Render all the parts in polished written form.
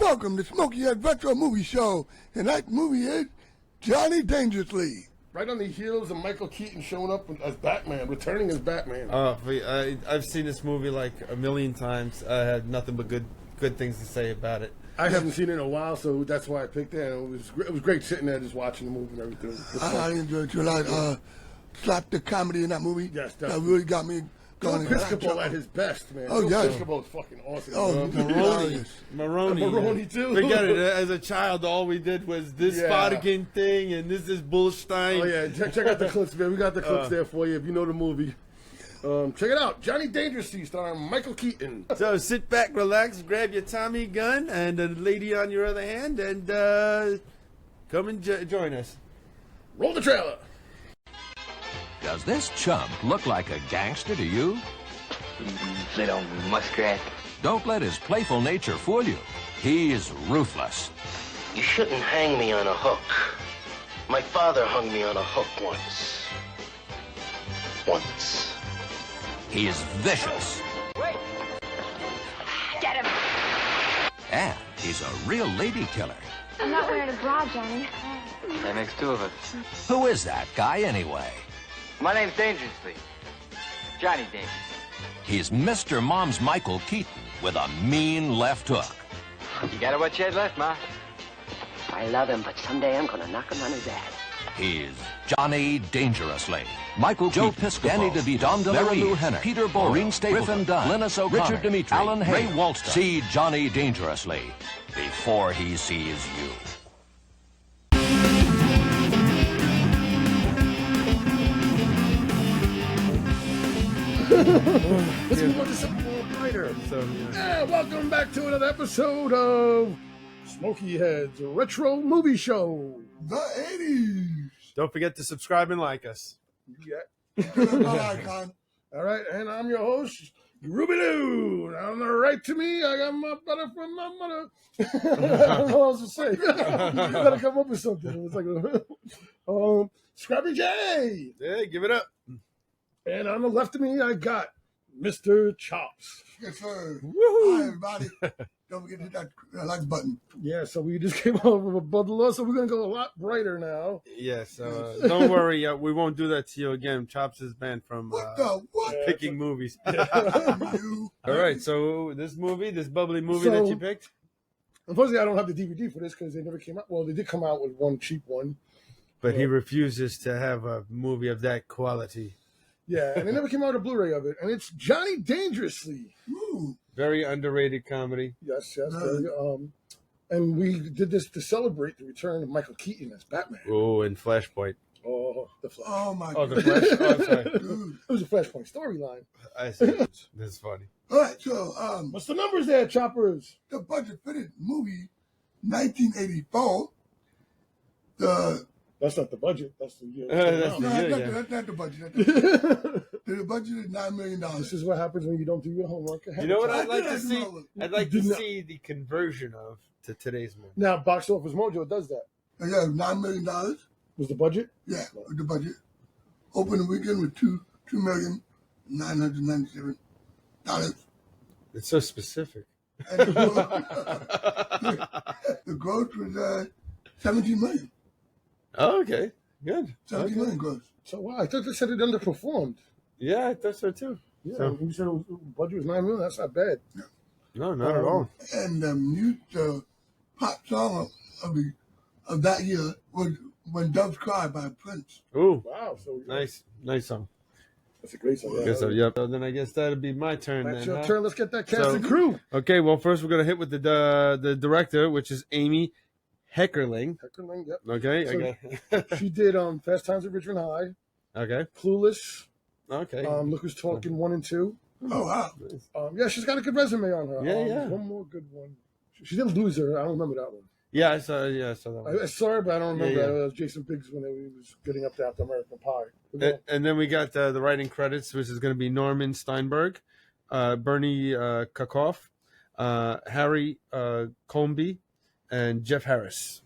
welcome to Smokeyheads Retro Movie Show. And that movie is Johnny Dangerously. Right on the heels of Michael Keaton showing up as Batman, returning as Batman. I've seen this movie like a million times. I had nothing but good things to say about it. I haven't seen it in a while, so that's why I picked it. And it was great sitting there just watching the movie and everything. I enjoyed it a lot. Slap the comedy in that movie. Yes, definitely. That really got me going. Piscopo at his best, man. Oh, yeah. Piscopo is fucking awesome. Oh, Maroni. Maroni, too. Forget it. As a child, all we did was this Vatican thing and this is Bullstein. Oh, yeah. Check out the clips, man. We got the clips there for you if you know the movie. Check it out. Johnny Dangerously starring Michael Keaton. So sit back, relax, grab your Tommy gun and a lady on your other hand and come and join us. Roll the trailer. Does this chump look like a gangster to you? Little muskrat. Don't let his playful nature fool you. He's ruthless. You shouldn't hang me on a hook. My father hung me on a hook once. Once. He's vicious. Wait! Get him! And he's a real lady killer. I'm not wearing a bra, Johnny. That makes two of us. Who is that guy anyway? My name's Dangerously. Johnny Dangerously. He's Mr. Mom's Michael Keaton with a mean left hook. You got what you had left, Ma? I love him, but someday I'm gonna knock him on his ass. He's Johnny Dangerously. Michael Joe Keaton, Piscopo, Danny DeVito, Dom Marilu, Henner, Peter Boyle, Maureen Stapleton, Griffin Dunn, Glynis O'Connor, Richard Dimitri, Alan Ray Hale. Walston. See Johnny Dangerously before he sees you. Let's move on to something more brighter. Welcome back to another episode of Smokeyheads Retro Movie Show. The 80s. Don't forget to subscribe and like us. Yeah. Icon. All right, and I'm your host, Ruby Lou. On the right to me, I got my butter from my mother. I don't know what else to say. You gotta come up with something. It was like, Scrappy J. Yeah, give it up. And on the left of me, I got Mr. Chops. Yes, sir. Woohoo. Hi, everybody. Don't forget to hit that like button. Yeah, so we just came out with a bundle, so we're going to go a lot brighter now. Yes, don't worry. We won't do that to you again. Chops is banned from What? picking movies. You. All right, so this bubbly movie that you picked? Unfortunately, I don't have the DVD for this because they never came out. Well, they did come out with one cheap one. But he refuses to have a movie of that quality. Yeah, and they never came out with a Blu-ray of it. And it's Johnny Dangerously. Ooh. Very underrated comedy. Yes. And we did this to celebrate the return of Michael Keaton as Batman. Oh, and Flashpoint. Oh, the Flash. Oh, my Oh, God. the Flash. Oh, I'm sorry. Dude. It was a Flashpoint storyline. I see. That's funny. All right, so What's the numbers there, Choppers? the budget for this movie, 1984, That's not the budget. That's the year. That's no, the year, that's not the budget. This The budget is $9 million. is what happens when you don't do your homework. You know what I'd like I to see? know. I'd like to see the conversion to today's movie. Now, Box Office Mojo does that. Yeah, $9 million. Was the budget? Yeah, the budget. Opening weekend with $2,997,000. It's so specific. And the gross was 17 million. Oh, okay. Good. 17 million gross. So, wow, I thought they said it underperformed. Yeah, I thought so too. Yeah, So- you said the budget was $9 million. That's not bad. No, not at all. And the pop song of that year was When Doves Cry by Prince. Ooh, Wow, so nice song. That's a great song. Yeah. Guess so, yep. So then I guess that'll be my turn. That's then, your huh? turn. Let's get that cast So- and crew. Okay, well, first we're gonna hit with the director, which is Amy Heckerling. Heckerling, yep. Okay, She did Fast Times at Ridgemont High, okay, Clueless, okay. Look Who's Talking 1 and 2. Oh, wow. Yeah, she's got a good resume on her. Yeah. There's one more good one. She did Loser. I don't remember that one. Yeah, I saw that one. I saw her, but I don't remember. Yeah. It was Jason Biggs when he was getting up to After American Pie. And then we got the writing credits, which is going to be Norman Steinberg, Bernie Kakoff, Harry Comby, and Jeff Harris.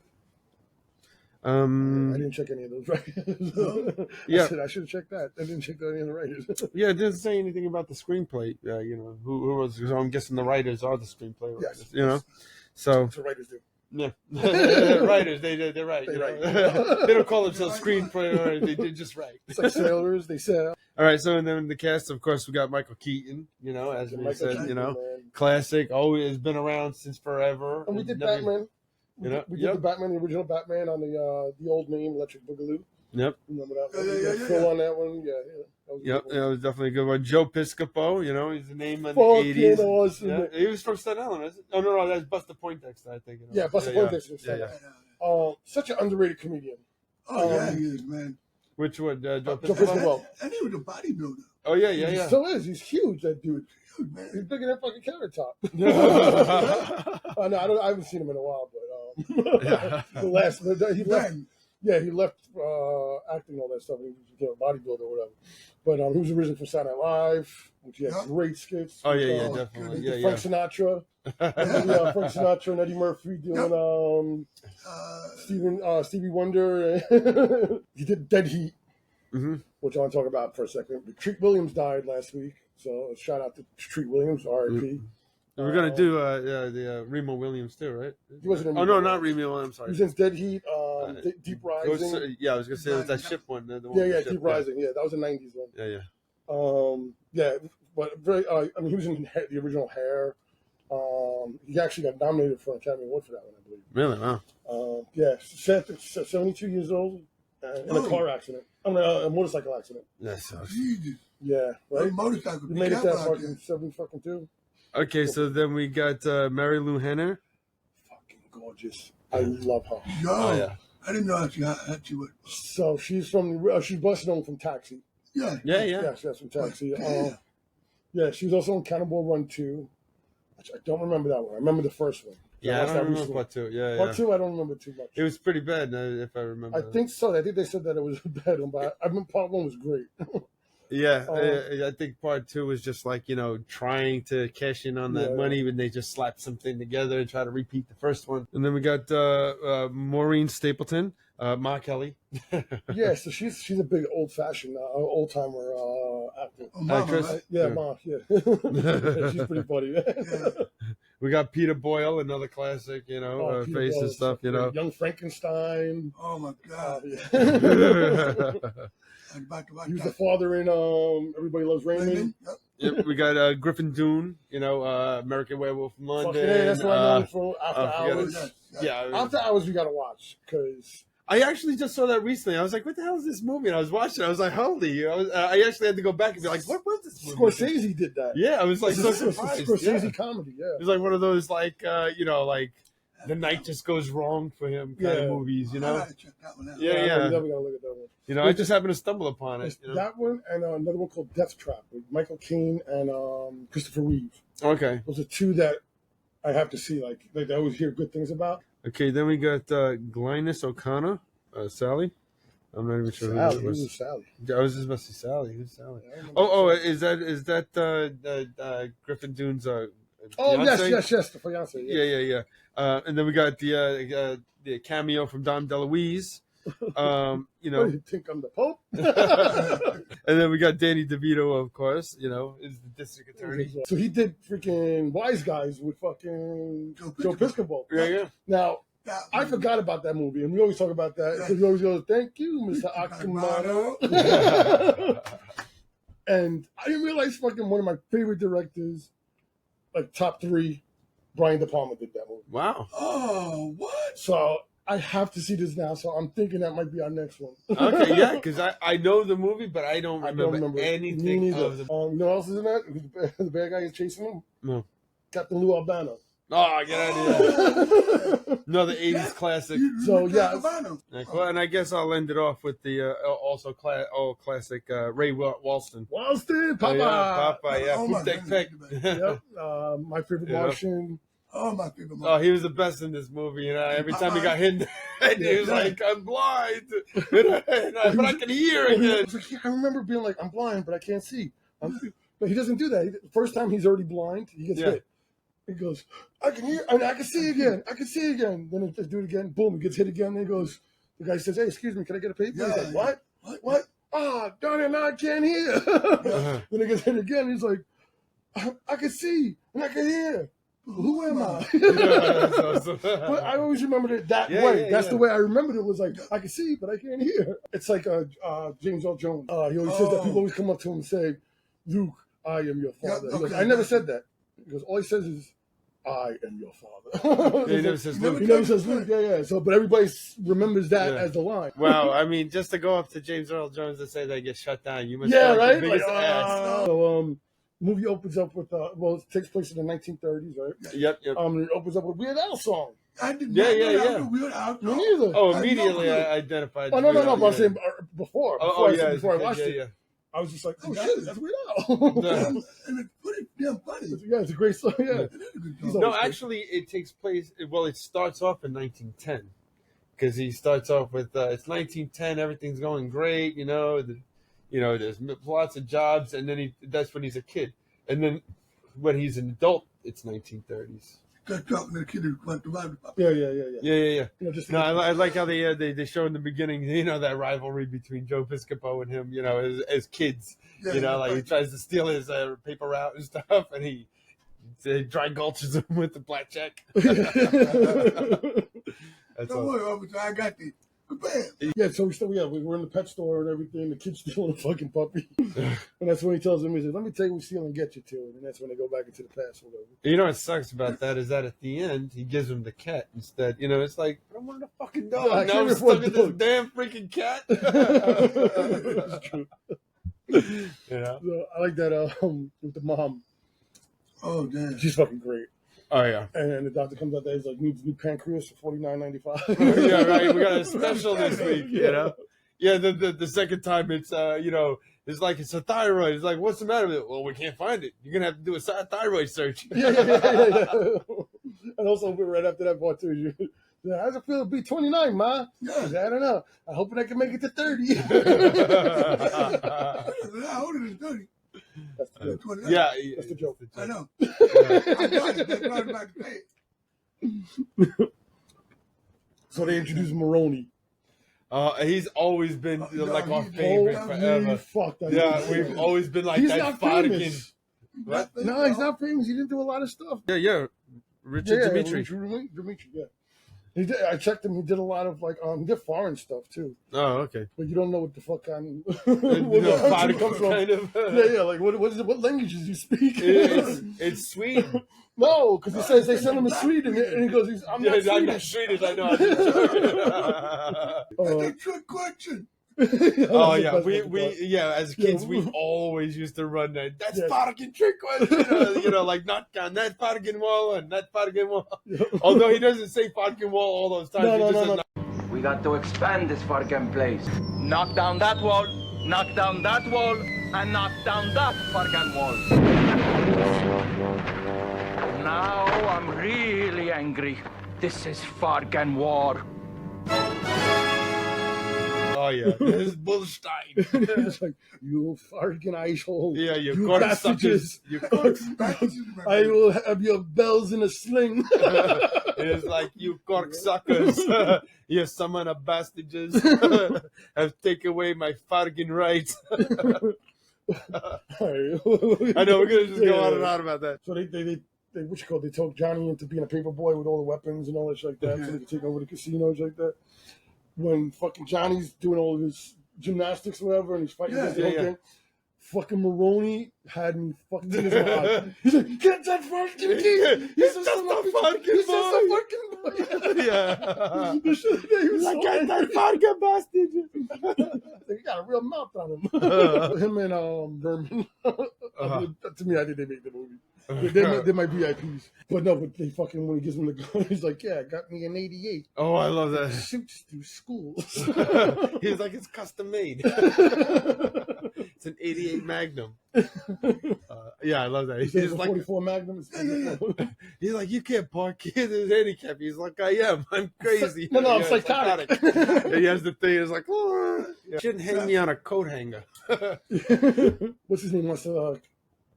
I didn't check any of those writers. Yeah. I should have checked that. I didn't check any of the writers. Yeah, it didn't say anything about the screenplay. Who was? So I'm guessing the writers are the screenplay writers. Yes. You know. So That's what writers do. yeah, writers, they're right. They you write. know? They don't call themselves screenplay. They just write. It's like sailors. They sail. All right, so and then the cast, of course, we got Michael Keaton. You know, as we Michael said, Keaton, you know, man. classic, always been around since forever. And we did Never- Batman. You know, We did the Batman, the original Batman on the old name, Electric Boogaloo. Yep. Remember that one? Yeah. Phil on that one. Yeah. That was a Yep, good that one. was definitely a good one. Joe Piscopo, you know, he's the name in the Fucking 80s. awesome. Yeah, he was from Staten Island, isn't it? Oh, no, that's Buster Poindexter, I think. Yeah, Buster Poindexter. Yeah. Such an underrated comedian. Oh, yeah, he is, man. Which one? Joe Joe Piscopo? Piscopo. And he was a bodybuilder. Oh, yeah. He still is. He's huge, that dude. Dude, man. He's bigger than a fucking countertop. Yeah. No, I haven't seen him in a while, but he left. Man, Yeah, he left acting and all that stuff. And he became a bodybuilder or whatever. But he was originally from Saturday Night Live, which he had Yeah. great skits. Oh, yeah, with, definitely. good. Yeah, Frank Sinatra. Frank Sinatra and Eddie Murphy doing Stevie Wonder. He did Dead Heat, hmm which I want to talk about for a second. But Treat Williams died last week, so shout out to Treat Williams, R.I.P. We're going to do the Remo Williams, too, right? He wasn't in Oh, no, not Remo Williams, He sorry. was in Dead Heat, Deep Rising. I was going to say it was that ship one. The one Yeah, with the yeah, ship, Deep Rising. Yeah, that was a 90s one. Yeah. But very. I mean, he was in the original Hair. He actually got nominated for an Academy Award for that one, I believe. Really? Wow. Yeah, 72 years old in a car accident. I mean, a motorcycle accident. That sucks. Jesus. Yeah, Right? right. Motorcycle. You made it that fucking 72. Okay, so then we got Marilu Henner. Fucking gorgeous. I love her. Yo, Oh, yeah. I didn't know she was. So she's busted on from Taxi. Yeah. Yeah. Yeah, she's from Taxi. Yeah. Yeah, she was also on Cannonball Run 2. Which I don't remember that one. I remember the first one. Yeah, I watched don't that remember recently. part two. Yeah, Part 2, I don't remember too much. It was pretty bad, if I remember. I think so. I think they said that it was a bad one, but I mean, part 1 was great. Yeah, I think part 2 was just like, trying to cash in on that Yeah. money when they just slapped something together and try to repeat the first one. And then we got Maureen Stapleton, Ma Kelly. Yeah, so she's a big old-fashioned, old-timer actor. Oh, mama, Actress? right? Yeah, Yeah. Ma, yeah. She's pretty funny. Yeah. We got Peter Boyle, another classic, Peter face and Boyle's stuff, Young Frankenstein. Oh, my God. Yeah. I'm about to watch He was the that. father in Everybody Loves Raymond. Raymond? Yep. Yep, we got Griffin Dune, American Werewolf in London. Fucking A, that's what I know him from After I forgot Hours. it. Yes, Yeah, After Hours we gotta watch, because I actually just saw that recently. I was like, "What the hell is this movie?" And I was watching it. I was like, "Holy!" I actually had to go back and be like, "What was this movie?" Scorsese did that. Yeah, I was like so It's a surprised. Scorsese Yeah. comedy, yeah. It was like one of those like like the night just goes wrong for him kind of Yeah. movies, I gotta check that one out. Yeah, I'm yeah. never gonna look at that one. I just happened to stumble upon it. That one and another one called Death Trap with Michael Keaton and Christopher Reeve. Okay. Those are two that I have to see. Like I always hear good things about. Okay, then we got Glynis O'Connor, Sally. I'm not even sure Sally, who it was. who's Sally? I was just about to say Sally. Who's Sally? I don't remember. Oh, is that Griffin Dune's Oh fiance? yes, the fiance. Yeah. And then we got the cameo from Dom DeLuise. What do you think I'm the Pope? And then we got Danny DeVito, of course. Is the district attorney. So he did freaking Wise Guys with fucking Joe Piscopo. Yeah. Now That I one. forgot about that movie, and we always talk about that because we always go, "Thank you, Mr. Akamato." And I didn't realize fucking one of my favorite directors, like top 3, Brian De Palma did that movie. Wow. Oh, what? So I have to see this now. So I'm thinking that might be our next one. Okay, yeah, because I know the movie, but I don't remember, Me anything neither. of the. You know what else is in that? Who's the bad guy is chasing him? No. Captain Lou Albano. Oh, get out of here. Another 80s Yeah. classic. So, yeah. Well, and I guess I'll end it off with the also classic Ray Walston. Walston, Papa. Oh, yeah, Papa, yeah. Oh, my Poop Deck goodness. Peck. Yep. My favorite Yeah. Martian. Oh, my favorite Oh, movie. he was the best in this movie. Every time he got hit, he was Yeah. like, "I'm blind, but I can hear I again." was like, yeah, I remember being like, I'm blind, but I can't see. But he doesn't do that. First time he's already blind, he gets Yeah. hit. He goes, I can hear, and I can see again. I can see again. Then he do it again. Boom, he gets hit again. Then he goes, the guy says, "Hey, excuse me, can I get a paper?" Yeah, He's like, yeah. "What? What? Ah, darn it, now I can't hear." Uh-huh. Then he gets hit again. He's like, I can see and I can hear. Who am I? That's awesome. But I always remembered it that Yeah, way. yeah, That's yeah. the way I remembered it. Was like I can see, but I can't hear. It's like James Earl Jones. He always says that people always come up to him and say, "Luke, I am your father." Yeah, He goes, okay. I never said that. He goes, all he says is, "I am your father." He never says Luke. He never says Luke. Yeah. So, but everybody remembers that Yeah. as the line. Wow, I mean, just to go up to James Earl Jones and say they get shut down, you must Yeah, feel like right. the biggest Like, ass. so, movie opens up with well, it takes place in the 1930s, right? Yep. It opens up with Weird Al song. I did Yeah, not yeah, know that yeah. was a Weird Al Me song. neither. Oh, I immediately know. I identified. Oh no, Weird Al, but I'm yeah. saying before Yeah, before I yeah, watched yeah, it, yeah. I was just like, oh Got shit, it. that's Weird Al. Yeah. And it's pretty damn funny. Yeah, it's a great song. Yeah. It is a good He's song. No, always good. actually, it takes place. Well, it starts off in 1910 because he starts off with it's 1910. Everything's going great, there's lots of jobs, and then that's when he's a kid, and then when he's an adult, it's 1930s. Just talking to the kid who went to ride. Yeah. Yeah. You know, just No, I like how they show in the beginning, that rivalry between Joe Piscopo and him, as kids. Yeah, Like he tries to steal his paper route and stuff, and he dry gulches him with the blackjack. That's Don't all. worry, officer, I got the bam. Yeah, so we were in the pet store and everything. The kid's stealing a fucking puppy, and that's when he tells him, he says, "Let me tell you what stealing get you to," and that's when they go back into the past or whatever. You know what sucks about that is that at the end he gives him the cat instead. It's like I wanted a fucking dog. Yeah, I now can't I'm afford stuck with this dog. damn freaking cat. That's true. Yeah. So I like that with the mom. Oh, damn. She's fucking great. Oh yeah. And the doctor comes out there, he's like, needs new pancreas for $49.95. Yeah, right. We got a special this week. Yeah. The second time it's it's like it's a thyroid. It's like, what's the matter with it? Well, we can't find it. You're gonna have to do a thyroid search. Yeah. And also, right after that part too, how's it feel to be 29, Ma? Yeah. I don't know. I hope I can make it to 30. How old is 30? That's the joke. 20. Yeah, That's the joke. I know. I got it. They brought it back to pay. So they introduced Maroni. He's always been like our he's favorite Holy forever. fuck, that Yeah, is we've insane. always been like He's that not Farkin. famous. What? No, he's not famous. He didn't do a lot of stuff. Yeah. Richard Dimitri. Dimitri, yeah. He did, I checked him. He did a lot of he did foreign stuff too. Oh, okay. But you don't know what the fuck kind of Farkin comes from. kind of. Yeah. Like what languages you speak? It's Sweden. No, because he says they sent him to Sweden, and he goes, "I'm not I'm not Swedish." Swedish. I know. That's a trick question. Oh yeah, as kids we always used to run that. That's fucking trick question, like not on that fucking wall and that fucking wall. Although he doesn't say fucking wall all those times. He just says, We got to expand this fucking place. Knock down that wall, knock down that wall, and knock down that fucking wall. Now I'm really angry. This is fucking war. oh yeah, this is Bullstein. It's like, you fucking asshole. Yeah, you bastards. cocksuckers. You cocks. I will have your bells in a sling. It's like you cocksuckers. You summon of bastards have taken away my fucking rights. I know we're gonna just go on and on about that. So they talk Johnny into being a paper boy with all the weapons and all that shit like that, so they can take over the casinos like that. When fucking Johnny's doing all of his gymnastics or whatever, and he's fighting against the whole gang, fucking Maroni had me fucking in his mouth. He's like, get that fucking key! He's just a fucking boy! Yeah. The shit that he was Like, so get that angry. fucking bastard. He got a real mouth on him. Him and Berman. To me, I think they made the movie. They're my VIPs. But they fucking, when he gives him the gun, he's like, yeah, got me an 88. Oh, I love that. Shoots through schools. He's like, it's custom made. It's an 88 Magnum. Yeah, I love that. He's like 44 Magnum. He's like, you can't park here. There's handicap. He's like, I am. I'm crazy. No, I'm psychotic. He has the thing. It's like, oh. Shouldn't hang me on a coat hanger. What's his name? Wants to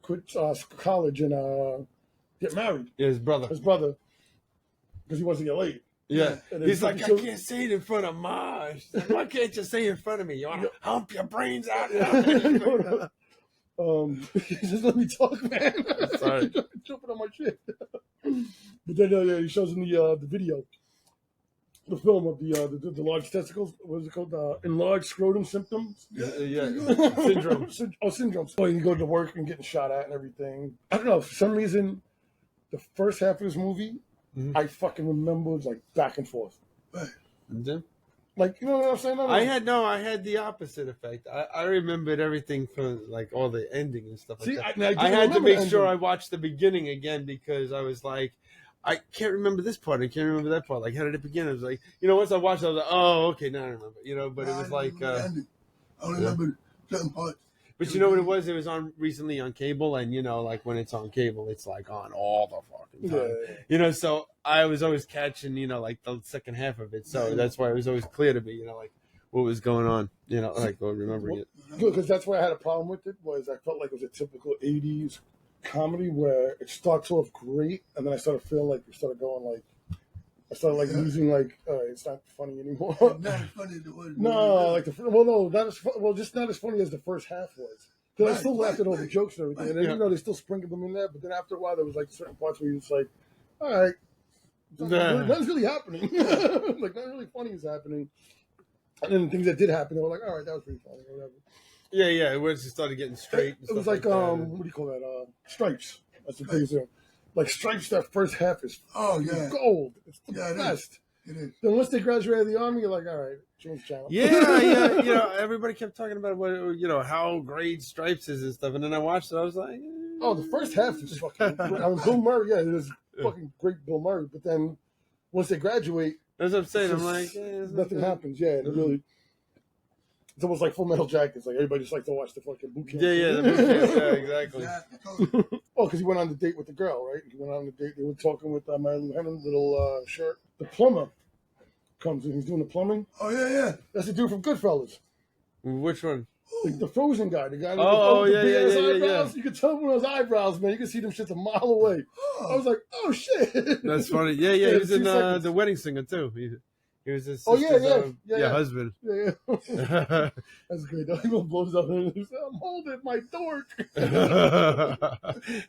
quit college and get married. Yeah, his brother. Because he wants to get laid. Yeah. And He's like, I can't say it in front of Ma. She's like, why can't you say it in front of me? You want to hump your brains out? Just let me talk, man. Sorry. Jumping on my shit. But then he shows him the video, the film of the large testicles. What is it called? Enlarged scrotum symptoms. Yeah. Syndrome. Syndrome. So he goes to work and getting shot at and everything. I don't know. For some reason, the first half of this movie, I fucking remember it was like back and forth. Like, you know what I'm saying? I had the opposite effect. I remembered everything from like all the ending and stuff like that. I had to make sure I watched the beginning again because I was like, I can't remember this part. I can't remember that part. Like, how did it begin? I was like, once I watched it, I was like, oh, okay, now I remember. But it was like, I don't remember certain parts. But you know what it was? It was on recently on cable, and like when it's on cable, it's like on all the fucking time. Yeah. So I was always catching, like the second half of it. So that's why it was always clear to me, like what was going on, like remembering it. Because that's why I had a problem with it, was I felt like it was a typical 80s comedy where it starts off great, and then I started feeling like it started going like, I started like losing like, it's not funny anymore. Not as funny as it was. No, like just not as funny as the first half was. Because I still laughed at all the jokes and everything, and then they still sprinkled them in there. But then after a while, there was like certain parts where you're just like, all right, nothing's really happening. Like nothing really funny is happening. And then the things that did happen, they were like, all right, that was pretty funny, or whatever. Yeah. It was just started getting straight. It was like what do you call that? Stripes. That's the biggest thing. Like Stripes, that first half is gold. It's the best. It is. Then once they graduate out of the army, you're like, all right, change channel. Yeah. Everybody kept talking about what how great Stripes is and stuff, and then I watched it. I was like, oh, the first half is fucking. I mean, Bill Murray, it was fucking great, Bill Murray. But then once they graduate, that's what I'm saying. I'm just, like, nothing happens. Yeah, it really. It's almost like Full Metal Jackets. Like everybody just likes to watch the fucking boot camp. The boot camp. Yeah, exactly. Oh, because he went on the date with the girl, right? He went on the date. They were talking with Marilu, Henner, little shirt. The plumber comes in. He's doing the plumbing. Oh, yeah. That's the dude from Goodfellas. Which one? The Frozen guy. The guy with the big ass eyebrows. Yeah. You could tell from those eyebrows, man. You could see them shits a mile away. I was like, oh, shit. That's funny. Yeah. He was in The Wedding Singer, too. He was his sister's husband. Yeah. That's great. He blows up and he's like, I'm holding my dork. That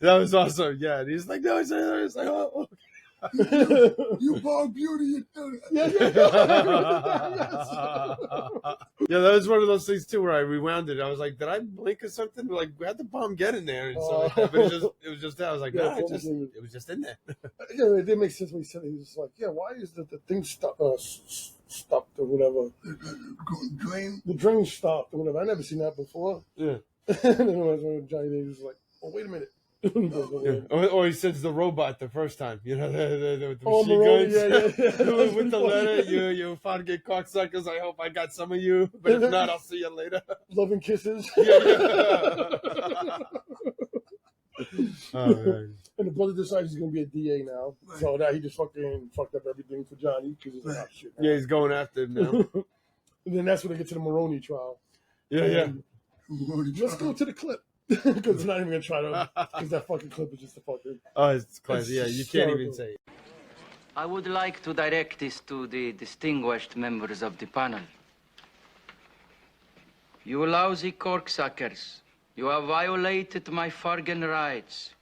was awesome. Yeah. And he's like, no, he's like, oh. You bald beauty, you do Yeah. Yeah, that was one of those things too where I rewound it. I was like, did I blink or something? Like, how'd the bomb get in there? And so like that. But it was just that. I was like, no, it was just in there. Yeah, it did make sense when he said it. He was just like, yeah, why is the thing stopped or whatever? The drain stopped or whatever. I never seen that before. Yeah. And then when Johnny Davis was like, oh, wait a minute. Or he sends the robot the first time, the machine Maroni, guns. Yeah. With the letter, you found get cocksuckers. I hope I got some of you, but if not, I'll see you later. Love and kisses. Yeah. Oh, and the brother decides he's gonna be a DA now, so now he just fucked up everything for Johnny because he's like, oh, shit. Yeah, he's going after him now. And then that's when they get to the Maroni trial. Yeah. Let's go to the clip. Because it's not even going to try to, because that fucking clip is just a fucking. Oh, it's classic. Yeah, you can't even say it. I would like to direct this to the distinguished members of the panel. You lousy corksuckers, you have violated my fucking rights.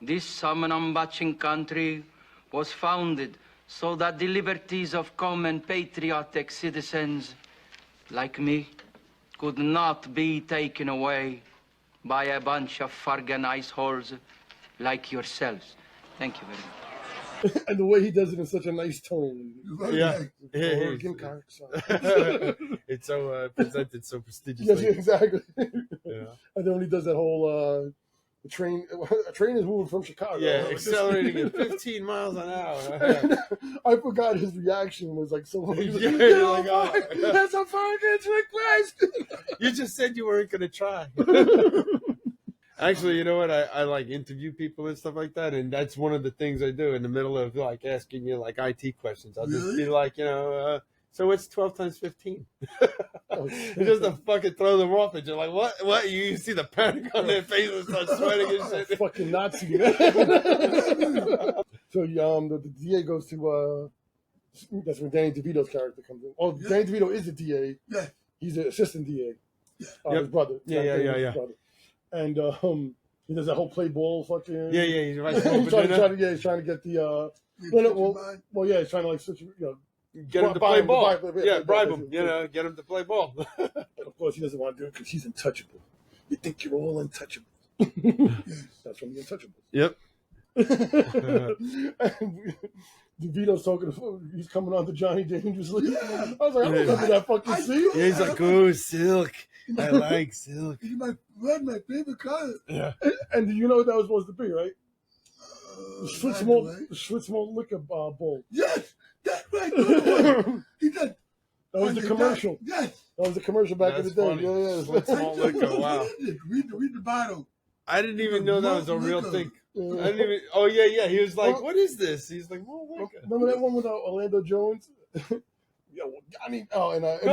This Samanambachin country was founded so that the liberties of common patriotic citizens like me could not be taken away by a bunch of fucking iceholes like yourselves. Thank you very much. And the way he does it in such a nice tone. Yeah. It's so presented so prestigiously. Yes, exactly. Yeah. And then when he does that whole a train is moving from Chicago. Yeah, accelerating at 15 miles an hour. I forgot his reaction was like so. That's a fucking request. You just said you weren't gonna try. Actually, you know what? I like interview people and stuff like that, and that's one of the things I do in the middle of like asking you like IT questions. I'll just be like, so what's 12 times 15? Just to fucking throw them off, and you're like, what? You see the panic on their face and start sweating and shit. Fucking Nazi. So the DA goes to that's when Danny DeVito's character comes in. Oh, Danny DeVito is the DA. Yeah. He's the assistant DA. Yeah. His brother. Yeah. Brother. and he does that whole play ball fucking. Yeah, he's right. he's trying to get the. He's trying to like switch. Get him to play ball. Bribe him. Basically. Get him to play ball. Of course, he doesn't want to do it because he's untouchable. You think you're all untouchable. That's from the Untouchables. Yep. DeVito's talking to he's coming on to Johnny Dangerously. I was like, I remember that fucking scene. Yeah, he's like, oh, silk. I like silk. He's my favorite color. Yeah. And you know what that was supposed to be, right? Schlitz malt liquor bowl. Yes, that's right. He did. That was the commercial. Yes. That was the commercial back in the day. Funny. Yeah. Schlitz malt liquor. Wow. Read the bottle. I didn't even know that was a real thing. Yeah. I didn't even. Oh yeah. He was like, "What is this?" He's like, "Malt liquor." Remember that one with Orlando Jones? No,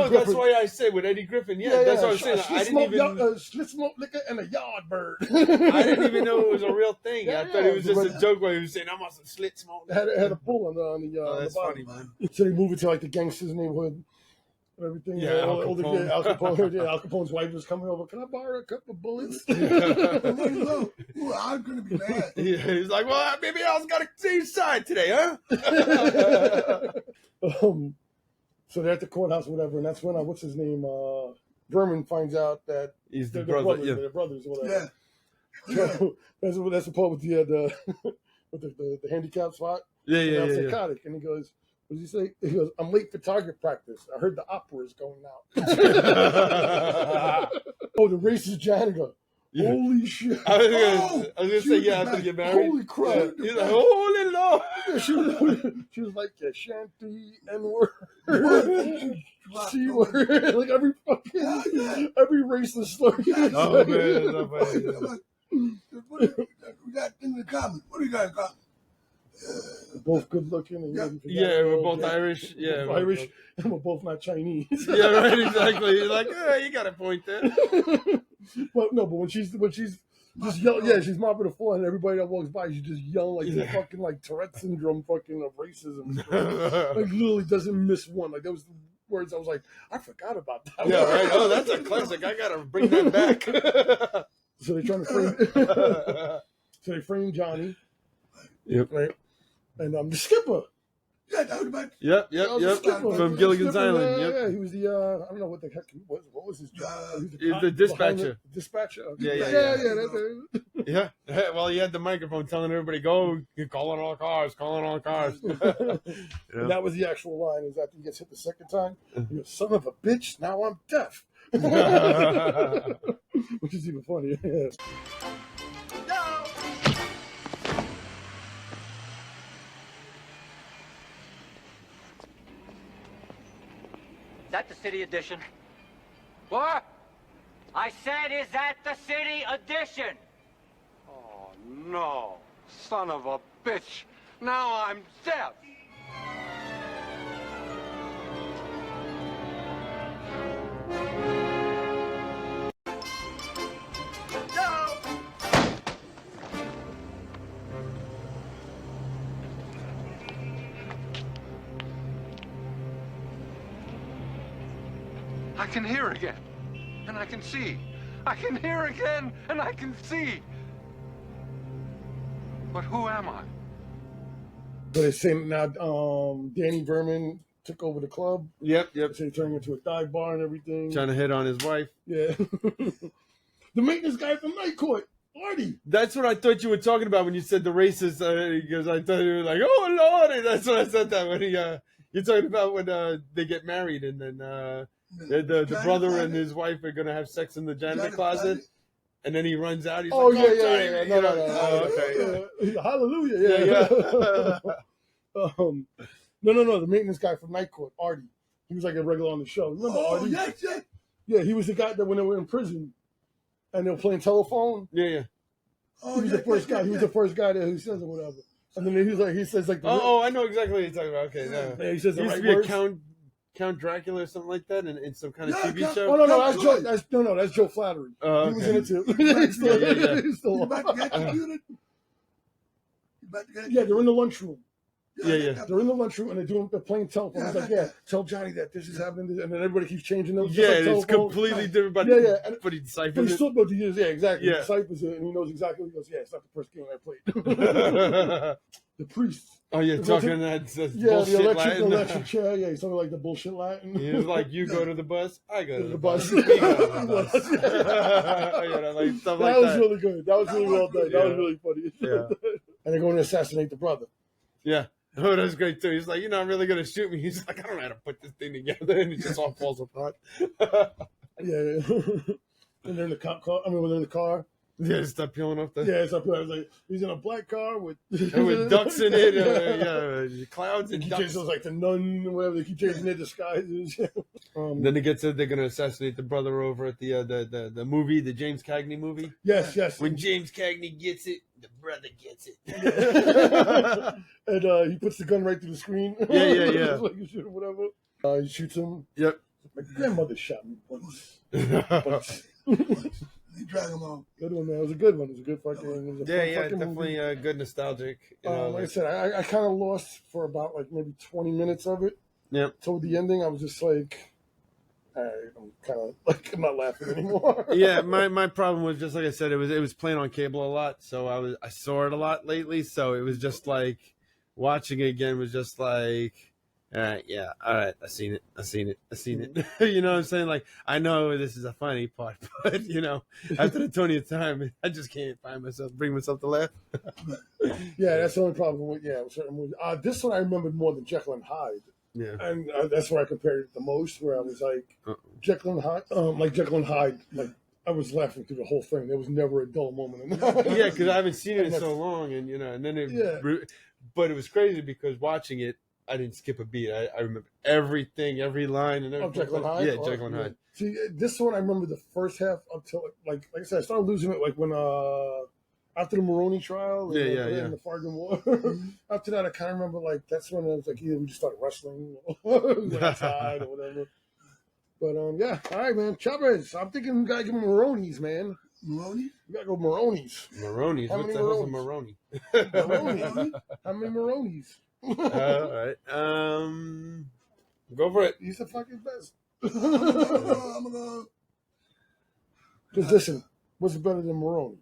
that's why I said with Eddie Griffin. Yeah, that's what I was saying. I didn't even. Schlitz malt liquor and a yard bird. I didn't even know it was a real thing. I thought it was just a joke where he was saying, "I'm on some Schlitz malt." It had a bull on the. That's the funny, man. So they move it to like the gangster's neighborhood. Everything. Yeah, Al Capone. Al Capone. Yeah, Al Capone's wife was coming over. Can I borrow a couple of bullets? Ooh, I'm gonna be mad. He's like, well, maybe I was gonna see his side today, huh? So they're at the courthouse, or whatever, and that's when what's his name? Vermin finds out that he's the they're brother. brothers, they're brothers, or whatever. Yeah. So that's the part with the handicap spot. Yeah. Psychotic, and he goes. What does he say? He goes, I'm late for target practice. I heard the opera is going out. Oh, the racist janitor. Yeah. Holy shit. I was gonna say, yeah, after you get married. Holy crap. He's like, holy Lord. She was like, Shanty, N-word, C-word, like every racist slur. Oh, man. What we got in the comments? What do you got in common? Both good looking. And we're both Irish. Yeah, we're Irish, and we're both not Chinese. Yeah, right, exactly. You're like, you got a point there. But when she's just yelling, she's mopping the floor, and everybody that walks by, she's just yelling like fucking like Tourette syndrome, fucking of racism. Like literally doesn't miss one. Like those words, I was like, I forgot about that. Yeah, right. Oh, that's a classic. I gotta bring that back. So they're trying to frame. So they frame Johnny. Yep. Right. And the skipper. Yeah, that was about. Yep. From Gilligan's Island. Yep. Yeah, he was the I don't know what the heck he was. What was his job? He was the dispatcher. Dispatcher. Yeah. That's it. Yeah. Well, he had the microphone telling everybody, "Go, you're calling all cars." And that was the actual line. Is after he gets hit the second time, he goes, "Son of a bitch! Now I'm deaf." Which is even funnier. Yeah. Is that the city edition? What? I said, is that the city edition? Oh, no. Son of a bitch. Now I'm deaf. I can hear again, and I can see. I can hear again, and I can see. But who am I? But it's saying now Danny Vermin took over the club. Yep. So he turned into a dive bar and everything. Trying to hit on his wife. Yeah. The maintenance guy from Night Court, Artie. That's what I thought you were talking about when you said the racist. Because I thought you were like, oh, Lord. That's what I said that when you're talking about when they get married and then the brother and his wife are going to have sex in the janitor closet. And then he runs out. He's No. Okay. Hallelujah. No. The maintenance guy from Night Court, Artie. He was like a regular on the show. Remember Artie? Yes. Yeah, he was the guy that when they were in prison and they were playing telephone. Yeah. He was the first guy. He was the first guy there who says or whatever. And then he says like. I know exactly what you're talking about. Okay, yeah, he says he used to be a Count Dracula or something like that in some kind of TV show. Oh no, that's Joe Flattery. He was in it too. He's still You about to get executed? Yeah, they're in the lunchroom. Yeah. They're in the lunchroom and they're playing telephone. He's like, yeah, tell Johnny that this is happening, and then everybody keeps changing them. Yeah, like it's telephone. completely different. But But he he deciphers it. still knows he is. Yeah, exactly. Yeah. He deciphers it, and he knows exactly what he goes. Yeah, it's not the first game I played. The priest. Oh, yeah, talking that bullshit the Latin. electric chair. Yeah, he's talking like the bullshit Latin. He was like, you go to the bus, I go to the bus. bus. We go to the bus. Like, stuff That was really good. That was really well done. Yeah. That was really funny. Yeah. And they're going to assassinate the brother. Yeah. Oh, that was great too. He's like, you're not really gonna shoot me. He's like, I don't know how to put this thing together, and it just all falls apart. Yeah. And they're in the cop car. I mean, when they're in the car. Yeah, stop peeling off the. Yeah, it's up there. I was like, he's in a black car with ducks in it. Clouds and ducks. Those like the nun, whatever. They keep changing their disguises. Then they get to they're gonna assassinate the brother over at the movie, the James Cagney movie. Yes. When James Cagney gets it, the brother gets it. And he puts the gun right through the screen. Yeah. Like you shoot him, whatever. He shoots him. Yep. My grandmother shot me once. He dragged him off. Good one, man. It was a good one. It was a good fucking. Definitely good nostalgic. Like I said, I kind of lost for about like maybe 20 minutes of it. Yep. Toward the ending, I was just like, all right, I'm kind of like I'm not laughing anymore. Yeah, my problem was just like I said, it was playing on cable a lot, so I saw it a lot lately, so it was just like watching it again was just like. All right, I seen it. You know what I'm saying? Like, I know this is a funny part, but, after the 20th time, I just can't bring myself to laugh. Yeah, that's the only problem with certain movies. This one I remembered more than Jekyll and Hyde. Yeah. And that's where I compared it the most, where I was like, Jekyll and Hyde, like, I was laughing through the whole thing. There was never a dull moment in that. Yeah, because I haven't seen it in so long, and, and then but it was crazy because watching it, I didn't skip a beat. I remember everything, every line, and everything. Jekyll and Hyde? Yeah, Jekyll and Hyde. See, this one I remember the first half until like I said, I started losing it like when after the Maroni trial, and the Fargan War. After that, I kind of remember like that's when I was like either we just started wrestling or outside or whatever. But all right, man, Choppers. I'm thinking we gotta give them Maroni's, man. Maroni? We gotta go Maroni's. Maroni's. What the hell's a Maroni? Maroni. How many Maroni's? All right. Go for it. He's the fucking best. I'm gonna Because listen, what's better than Maroni?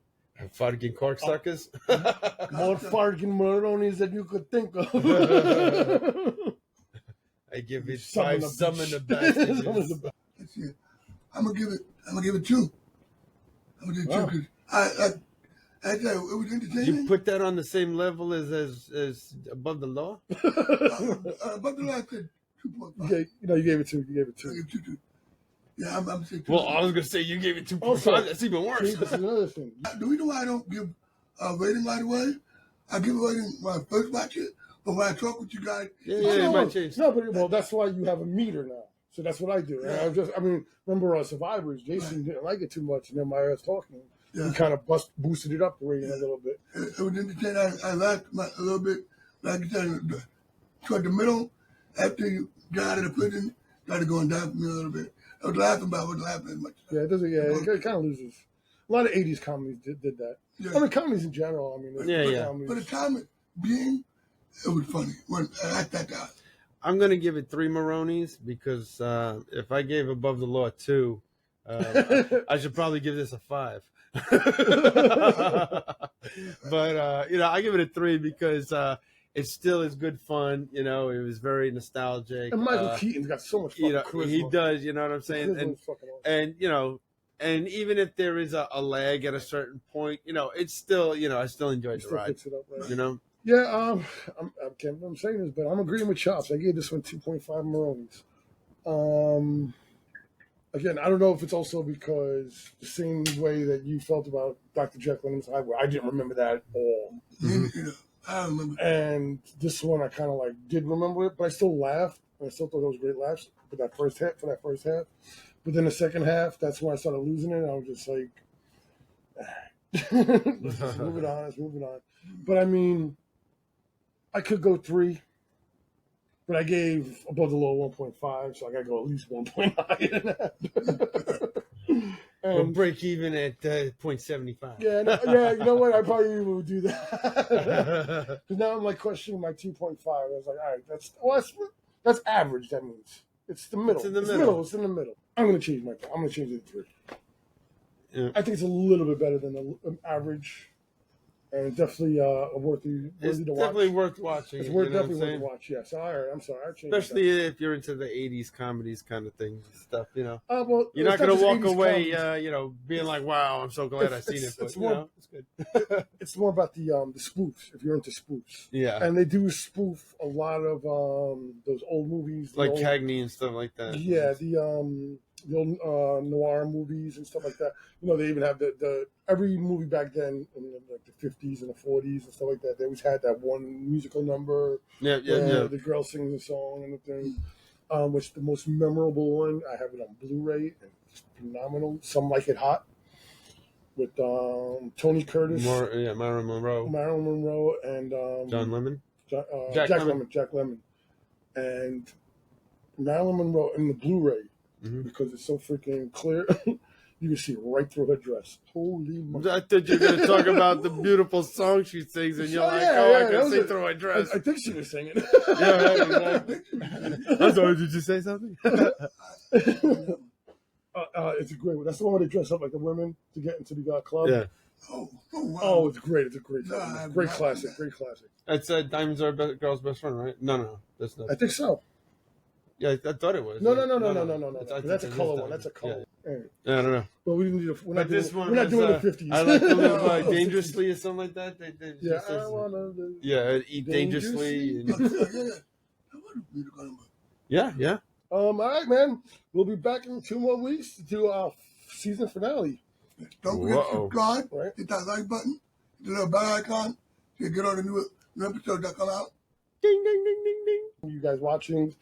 Fargin corksuckers. More Fargin Maronis than you could think of. I give it 5 summon the best. Let's see. I'm gonna give it 2. I'm gonna give it 2 because it was entertaining. You put that on the same level as Above the Law? Above the Law, I said 2.5. You gave it 2. You gave it 2. I gave 2. Yeah, I'm saying 2. Well, I was going to say you gave it 2.5. That's even worse. See, this is another thing. Do we know why I don't give a rating right away? I give a rating when I first watch it, but when I talk with you guys... Yeah, it might change. No, but that's why you have a meter now. So that's what I do. Yeah. Remember Survivors, Jason didn't like it too much, and then my ass talking. Yeah. He kind of boosted it up the rating a little bit. It was entertaining. I laughed a little bit. Like you said, toward the middle, after you got out of the prison, started going down for me a little bit. I was laughing, but I wasn't laughing as much. Yeah, it kind of loses. A lot of 80s comedies did that. Yeah. I mean, comedies in general. I mean, For the time being, it was funny. When I liked that guy. I'm going to give it 3 Maronis because if I gave Above the Law 2, I should probably give this a 5. But I give it a 3 because it still is good fun. It was very nostalgic. And Michael Keaton's got so much fucking charisma. He does. You know what I'm saying? And and even if there is a lag at a certain point, it's still I still enjoyed the ride. Picks it up, right? Yeah, I can't believe I'm saying this, but I'm agreeing with Chops. I gave this one 2.5 Maronis. Again, I don't know if it's also because the same way that you felt about Dr. Jekyll and Mr. Hyde, where I didn't remember that at all. I don't remember. And this one, I kind of did remember it, but I still laughed. And I still thought it was great laughs for that first half. But then the second half, that's when I started losing it. I was just like, let's move it on. But I mean, I could go 3. But I gave Above the Law 1.5, so I got to go at least 1 point higher than that. We'll And break even at 0.75. yeah, you know what? I probably would do that. Because now I'm like questioning my 2.5. I was like, all right, that's average. That means it's the middle. It's in the middle. It's in the middle. I'm gonna change my. I'm gonna change it to 3. Yeah. I think it's a little bit better than an average, and definitely worthy to watch. Definitely worth watching. It's you know definitely what I'm worth to watch. Yes. All right. I'm sorry. I changed. Especially if you're into the 80s comedies kind of thing stuff, you know. Well, You're not going to walk 80s away, comedies. being like, wow, I'm so glad I've seen it. But, It's more, it's good. it's more about the spoofs, if you're into spoofs. Yeah. And they do spoof a lot of those old movies. Like Cagney and stuff like that. Yeah, the old noir movies and stuff like that. You know, they even have the every movie back then in like the 50s and the 40s and stuff like that. They always had that one musical number. Yeah. The girl sings a song and the thing. Which the most memorable one, I have it on Blu-ray and it's phenomenal. Some Like It Hot with Tony Curtis, Marilyn Monroe, and John Lemon, Jack Lemmon, and Marilyn Monroe in the Blu-ray because it's so freaking clear. You can see right through her dress. Holy moly. I thought you were going to talk about the beautiful song she sings, and you're I can see through her dress. I think she was singing. Exactly. I'm sorry, did you say something? It's a great one. That's the one where they dress up like the women to get into the club. Yeah. Oh, it's great. It's a great film. Great classic. That's Diamonds Are a Girl's Best Friend, right? No. That's not. I think so. Yeah, I thought it was. No. That's a color one. That's a color. Yeah. I don't know. Well, we didn't need We're not doing the 50s. I like to live dangerously or something like that. I want to eat dangerously. Yeah. All right, man. We'll be back in 2 more weeks to do our season finale. Don't forget to subscribe. Hit that like button. Hit the little bell icon. So you get all the new episodes that come out. Ding, ding, ding, ding, ding. You guys watching,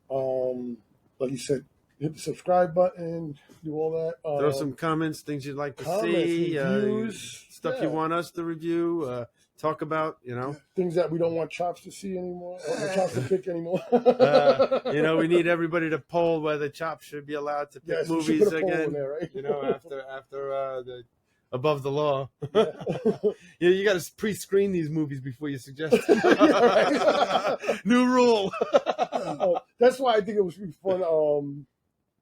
like you said, hit the subscribe button, do all that. Throw some comments, things you'd like to see, reviews, stuff you want us to review, talk about, things that we don't want Chops to see anymore, or Chops to pick anymore. We need everybody to poll whether Chops should be allowed to pick movies again. There, right? After the Above the Law. You got to pre-screen these movies before you suggest them. New rule. That's why I think it was really fun.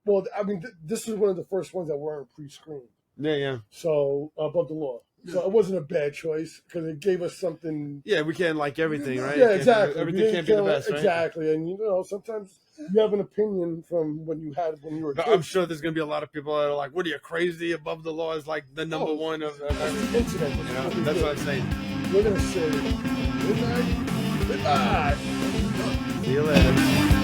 Well, I mean, this was one of the first ones that weren't pre-screened. Yeah. So, Above the Law. So it wasn't a bad choice because it gave us something. Yeah, we can't like everything, right? Yeah, exactly. Everything can't be the best, right? Exactly. And, sometimes you have an opinion from when you were a kid. I'm sure there's going to be a lot of people that are like, what are you, crazy? Above the Law is like the number one of incident. That's what I'm saying. We're going to say good night. See you later.